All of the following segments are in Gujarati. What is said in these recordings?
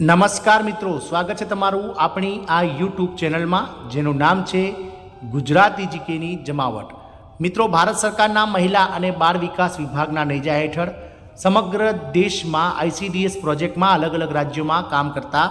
નમસ્કાર મિત્રો, સ્વાગત છે તમારું આપણી આ યુટ્યુબ ચેનલમાં જેનું નામ છે ગુજરાતી જીકેની જમાવટ। મિત્રો, ભારત સરકારના મહિલા અને બાળ વિકાસ વિભાગના નેજા હેઠળ સમગ્ર દેશમાં આઈસીડીએસ પ્રોજેક્ટમાં અલગ અલગ રાજ્યોમાં કામ કરતા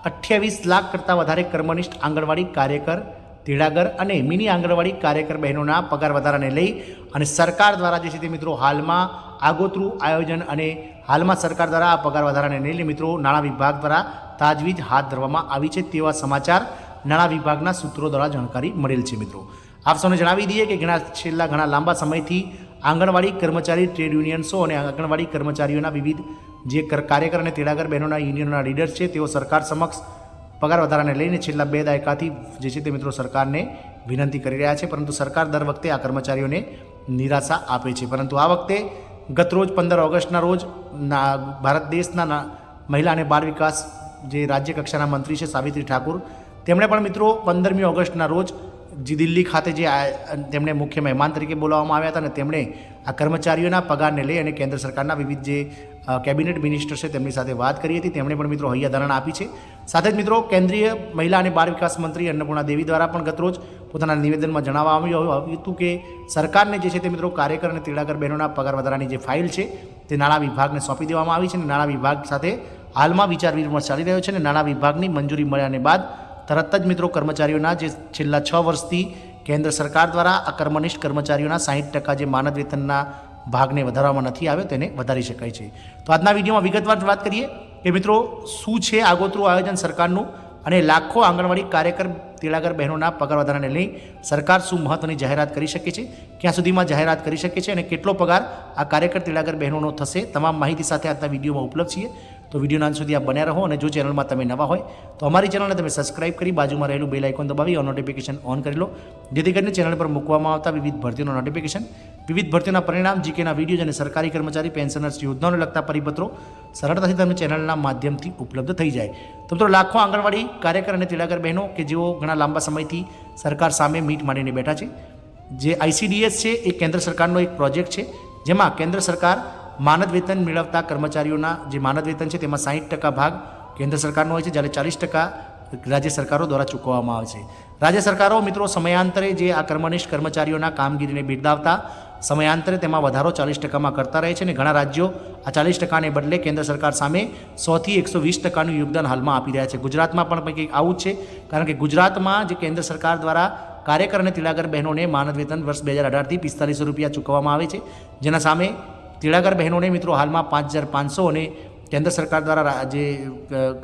28 લાખ કરતાં વધારે કર્મનિષ્ઠ આંગણવાડી કાર્યકર, તેડાગર અને મિની આંગણવાડી કાર્યકર બહેનોના પગાર વધારાને લઈ અને સરકાર દ્વારા જે છે તે મિત્રો હાલમાં આગોતરું આયોજન અને હાલમાં સરકાર દ્વારા આ પગાર વધારાને લઈને મિત્રો નાણાં વિભાગ દ્વારા તાજવીજ હાથ ધરવામાં આવી છે તેવા સમાચાર નાણાં વિભાગના સૂત્રો દ્વારા જાણકારી મળેલ છે। મિત્રો, આપ સૌને જણાવી દઈએ કે છેલ્લા ઘણા લાંબા સમયથી આંગણવાડી કર્મચારી ટ્રેડ યુનિયન્સો અને આંગણવાડી કર્મચારીઓના વિવિધ જે કાર્યકર અને તેડાગર બહેનોના યુનિયનના લીડર્સ છે તેઓ સરકાર સમક્ષ પગાર વધારાને લઈને છેલ્લા 2 દાયકાથી જે છે તે મિત્રો સરકારને વિનંતી કરી રહ્યા છે, પરંતુ સરકાર દર વખતે આ કર્મચારીઓને નિરાશા આપે છે। પરંતુ આ વખતે ગતરોજ 15 ઓગસ્ટના રોજ ભારત દેશના મહિલા અને બાળ વિકાસ જે રાજ્ય કક્ષાના મંત્રી છે સાવિત્રી ઠાકુર, તેમણે પણ મિત્રો 15મી ઓગસ્ટના રોજ જે દિલ્હી ખાતે જે તેમણે મુખ્ય મહેમાન તરીકે બોલાવવામાં આવ્યા હતા અને તેમણે આ કર્મચારીઓના પગારને લઈ અને કેન્દ્ર સરકારના વિવિધ જે કેબિનેટ મિનિસ્ટર છે તેમની સાથે વાત કરી હતી। તેમણે પણ મિત્રો હૈયાધારણા આપી છે। સાથે જ મિત્રો કેન્દ્રીય મહિલા અને બાળ વિકાસ મંત્રી અન્નપૂર્ણા દેવી દ્વારા પણ ગતરોજ પોતાના નિવેદનમાં જણાવવામાં આવ્યું હતું કે સરકારને જે છે તે મિત્રો કાર્યકર અને તેડાગર બહેનોના પગાર વધારાની જે ફાઇલ છે તે નાણાં વિભાગને સોંપી દેવામાં આવી છે અને નાણાં વિભાગ સાથે હાલમાં વિચાર વિમર્શ ચાલી રહ્યો છે અને નાણાં વિભાગની મંજૂરી મળ્યાને બાદ તરત જ મિત્રો કર્મચારીઓના જે છેલ્લા 6 વર્ષથી કેન્દ્ર સરકાર દ્વારા આ કર્મનિષ્ઠ કર્મચારીઓના 60% જે માનદ વેતનના ભાગને વધારવામાં નથી આવ્યો તેને વધારી શકાય છે। તો આજના વિડીયોમાં વિગતવાર વાત કરીએ કે મિત્રો શું છે આગોતરું આયોજન સરકારનું અને લાખો આંગણવાડી કાર્યકર તેડાગર બહેનોના પગાર વધારાને લઈ સરકાર શું મહત્વની જાહેરાત કરી શકે છે, ક્યાં સુધીમાં જાહેરાત કરી શકે છે અને કેટલો પગાર આ કાર્યકર તેડાગર બહેનોનો થશે, તમામ માહિતી સાથે આજના વિડીયોમાં ઉપલબ્ધ છીએ। તો વિડીયોના અંત સુધી આપ બન્યા રહો અને જો ચેનલમાં તમે નવા હોય તો અમારી ચેનલને તમે સબસ્ક્રાઇબ કરી બાજુમાં રહેલું બેલ આઇકોન દબાવી ઓન નોટિફિકેશન ઓન કરી લો, જેથી કરીને ચેનલ પર મૂકવામાં આવતા વિવિધ ભરતીઓના નોટિફિકેશન, વિવિધ ભરતીઓના પરિણામ, જીકેના વિડીયો અને સરકારી કર્મચારી પેન્શનર્સ યોજનાઓને લગતા પરિપત્રો સરળતાથી તમને ચેનલના માધ્યમથી ઉપલબ્ધ થઈ જાય। તો મિત્રો લાખો આંગણવાડી કાર્યકર અને તેડાગર બહેનો કે જેઓ ઘણા લાંબા સમયથી સરકાર સામે મીટ માંડીને બેઠા છે, જે આઈસીડીએસ છે એ કેન્દ્ર સરકારનો એક પ્રોજેક્ટ છે જેમાં કેન્દ્ર સરકાર માનદ વેતન મેળવતા કર્મચારીઓના જે માનદ વેતન છે તેમાં 60% ભાગ કેન્દ્ર સરકારનો હોય છે, જ્યારે 40% રાજ્ય સરકારો દ્વારા ચૂકવવામાં આવે છે। રાજ્ય સરકારો મિત્રો સમયાંતરે જે આ કર્મનિષ્ઠ કર્મચારીઓના કામગીરીને બિરદાવતા સમયાંતરે તેમાં વધારો 40%માં કરતા રહે છે અને ઘણા રાજ્યો આ 40%ને બદલે કેન્દ્ર સરકાર સામે 100 થી 120%નું યોગદાન હાલમાં આપી રહ્યા છે। ગુજરાતમાં પણ કંઈક આવું જ છે, કારણ કે ગુજરાતમાં જે કેન્દ્ર સરકાર દ્વારા કાર્યકર અને તેડાગર બહેનોને માનદ વેતન વર્ષ 2018થી 4500 રૂપિયા ચૂકવવામાં આવે છે, જેના સામે તેડાગર બહેનોને મિત્રો હાલમાં 5500 અને કેન્દ્ર સરકાર દ્વારા જે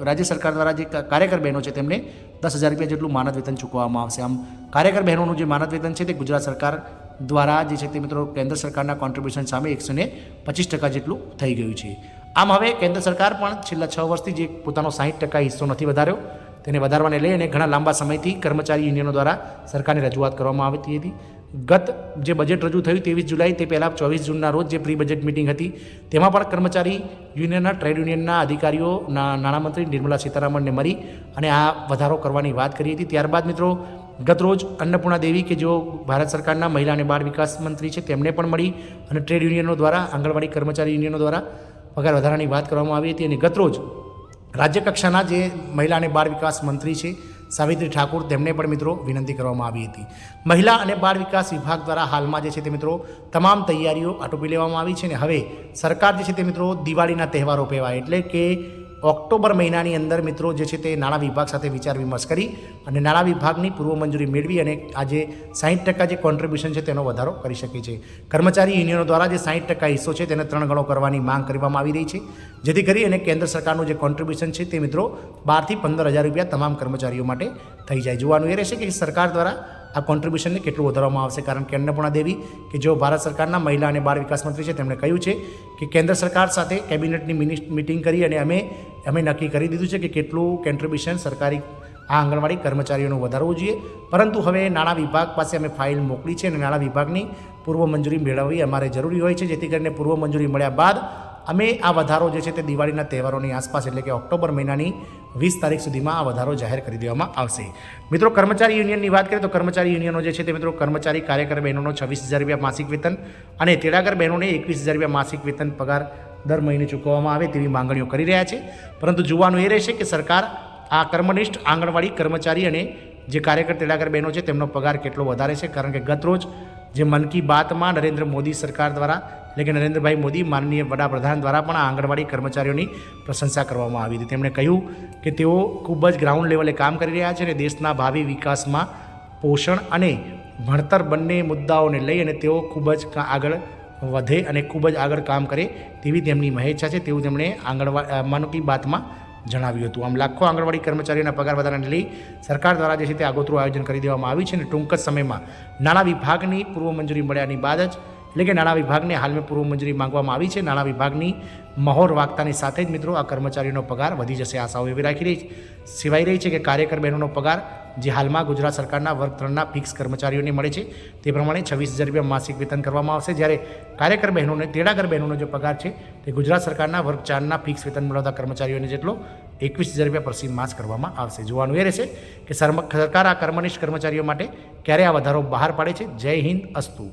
રાજ્ય સરકાર દ્વારા જે કાર્યકર બહેનો છે તેમને 10,000 રૂપિયા જેટલું માનદ વેતન ચૂકવવામાં આવશે। આમ કાર્યકર બહેનોનું જે માનદ વેતન છે તે ગુજરાત સરકાર દ્વારા જે છે તે મિત્રો કેન્દ્ર સરકારના કોન્ટ્રીબ્યુશન સામે 125% જેટલું થઈ ગયું છે। આમ હવે કેન્દ્ર સરકાર પણ છેલ્લા 6 વર્ષથી જે પોતાનો 60% હિસ્સો નથી વધાર્યો તેને વધારવાને લઈ અને ઘણા લાંબા સમયથી કર્મચારી યુનિયનો દ્વારા સરકારને રજૂઆત કરવામાં આવતી હતી। ગત જે બજેટ રજૂ થયું 23 જુલાઈ તે પહેલાં 24 જૂનના રોજ જે પ્રી બજેટ મિટિંગ હતી તેમાં પણ કર્મચારી યુનિયનના ટ્રેડ યુનિયનના અધિકારીઓ નાણામંત્રી નિર્મલા સીતારામનને મળી અને આ વધારો કરવાની વાત કરી હતી। ત્યારબાદ મિત્રો ગતરોજ અન્નપૂર્ણા દેવી કે જેઓ ભારત સરકારના મહિલા અને બાળ વિકાસ મંત્રી છે તેમને પણ મળી અને ટ્રેડ યુનિયનો દ્વારા આંગણવાડી કર્મચારી યુનિયનો દ્વારા પગાર વધારાની વાત કરવામાં આવી હતી અને ગતરોજ રાજ્ય કક્ષાના જે મહિલા અને બાળ વિકાસ મંત્રી છે સાવિત્રી ઠાકુર તેમને પણ મિત્રો વિનંતી કરવામાં આવી હતી। મહિલા અને બાળ વિકાસ વિભાગ દ્વારા હાલમાં જે છે તે મિત્રો તમામ તૈયારીઓ આટોપી લેવામાં આવી છે અને હવે સરકાર જે છે તે મિત્રો દિવાળીના તહેવારો પહેવા એટલે કે ઓક્ટોબર મહિનાની અંદર મિત્રો જે છે તે નાણાં વિભાગ સાથે વિચાર વિમર્શ કરી અને નાણાં વિભાગની પૂર્વ મંજૂરી મેળવી અને આ જે 60% જે કોન્ટ્રીબ્યુશન છે તેનો વધારો કરી શકે છે। કર્મચારી યુનિયનો દ્વારા જે 60% હિસ્સો છે તેને 3 ગણો કરવાની માંગ કરવામાં આવી રહી છે, જેથી કરી અને કેન્દ્ર સરકારનું જે કોન્ટ્રીબ્યુશન છે તે મિત્રો 12,000 થી 15,000 રૂપિયા તમામ કર્મચારીઓ માટે થઈ જાય। જોવાનું એ રહેશે કે સરકાર દ્વારા આ કોન્ટ્રીબ્યુશનને કેટલું વધારવામાં આવશે, કારણ કે અન્નપૂર્ણા દેવી કે જેઓ ભારત સરકારના મહિલા અને બાળ વિકાસ મંત્રી છે તેમણે કહ્યું છે કે કેન્દ્ર સરકાર સાથે કેબિનેટની મિટિંગ કરી અને અમે નક્કી કરી દીધું છે કે કેટલું કોન્ટ્રીબ્યુશન સરકારી આ આંગણવાડી કર્મચારીઓનું વધારવું જોઈએ, પરંતુ હવે નાણાં વિભાગ પાસે અમે ફાઇલ મોકલી છે અને નાણાં વિભાગની પૂર્વ મંજૂરી મેળવવી અમારે જરૂરી હોય છે, જેથી કરીને પૂર્વ મંજૂરી મળ્યા બાદ અમે આ વધારો જે છે તે દિવાળીના તહેવારોની આસપાસ એટલે કે ઓક્ટોબર મહિનાની 20 તારીખ સુધીમાં આ વધારો જાહેર કરી દેવામાં આવશે। મિત્રો કર્મચારી યુનિયનની વાત કરીએ તો કર્મચારી યુનિયનો જે છે તે મિત્રો કર્મચારી કાર્યકર બહેનોનો 26,000 રૂપિયા માસિક વેતન અને તેડાગર બહેનોને 21,000 રૂપિયા માસિક વેતન પગાર દર મહિને ચૂકવવામાં આવે તેવી માંગણીઓ કરી રહ્યા છે. પરંતુ જોવાનું એ રહેશે કે સરકાર આ કર્મનિષ્ઠ આંગણવાડી કર્મચારી અને જે કાર્યકર તેડાગર બહેનો છે તેમનો પગાર કેટલો વધારે છે. કારણ કે ગતરોજ જે મન કી બાતમાં નરેન્દ્ર મોદી સરકાર દ્વારા એટલે કે નરેન્દ્રભાઈ મોદી માનનીય વડાપ્રધાન દ્વારા પણ આ આંગણવાડી કર્મચારીઓની પ્રશંસા કરવામાં આવી હતી. તેમણે કહ્યું કે તેઓ ખૂબ જ ગ્રાઉન્ડ લેવલે કામ કરી રહ્યા છે અને દેશના ભાવિ વિકાસમાં પોષણ અને ભણતર બંને મુદ્દાઓને લઈ અને તેઓ ખૂબ જ આગળ વધે અને ખૂબ જ આગળ કામ કરે તેવી તેમની મહેચ્છા છે તેવું તેમણે મન કી બાતમાં જણાવ્યું હતું. આમ લાખો આંગણવાડી કર્મચારીઓના પગાર વધારાને લઈ સરકાર દ્વારા જે છે તે આગોતરું આયોજન કરી દેવામાં આવ્યું છે અને ટૂંક જ સમયમાં નાણાં વિભાગની પૂર્વ મંજૂરી મળ્યાની બાદ જ એટલે કે નાણાં વિભાગને હાલમાં પૂર્વ મંજૂરી માંગવામાં આવી છે. નાણાં વિભાગની મહોર વાગતાની સાથે જ મિત્રો આ કર્મચારીઓનો પગાર વધી જશે આશાઓ એવી સેવાઈ રહી છે કે કાર્યકર બહેનોનો પગાર જે હાલમાં ગુજરાત સરકારના વર્ગ 3ના ફિક્સ કર્મચારીઓને મળે છે તે પ્રમાણે 26,000 રૂપિયા માસિક વેતન કરવામાં આવશે. જ્યારે કાર્યકર બહેનોને તેડાગર બહેનોનો જે પગાર છે તે ગુજરાત સરકારના વર્ગ 4ના ફિક્સ વેતન મેળવતા કર્મચારીઓને જેટલો 21,000 રૂપિયા પ્રતિ માસ કરવામાં આવશે. જોવાનું એ રહેશે કે સરકાર આ કર્મનિષ્ઠ કર્મચારીઓ માટે ક્યારે આ વધારો બહાર પાડે છે. જય હિન્દ, અસ્તુ.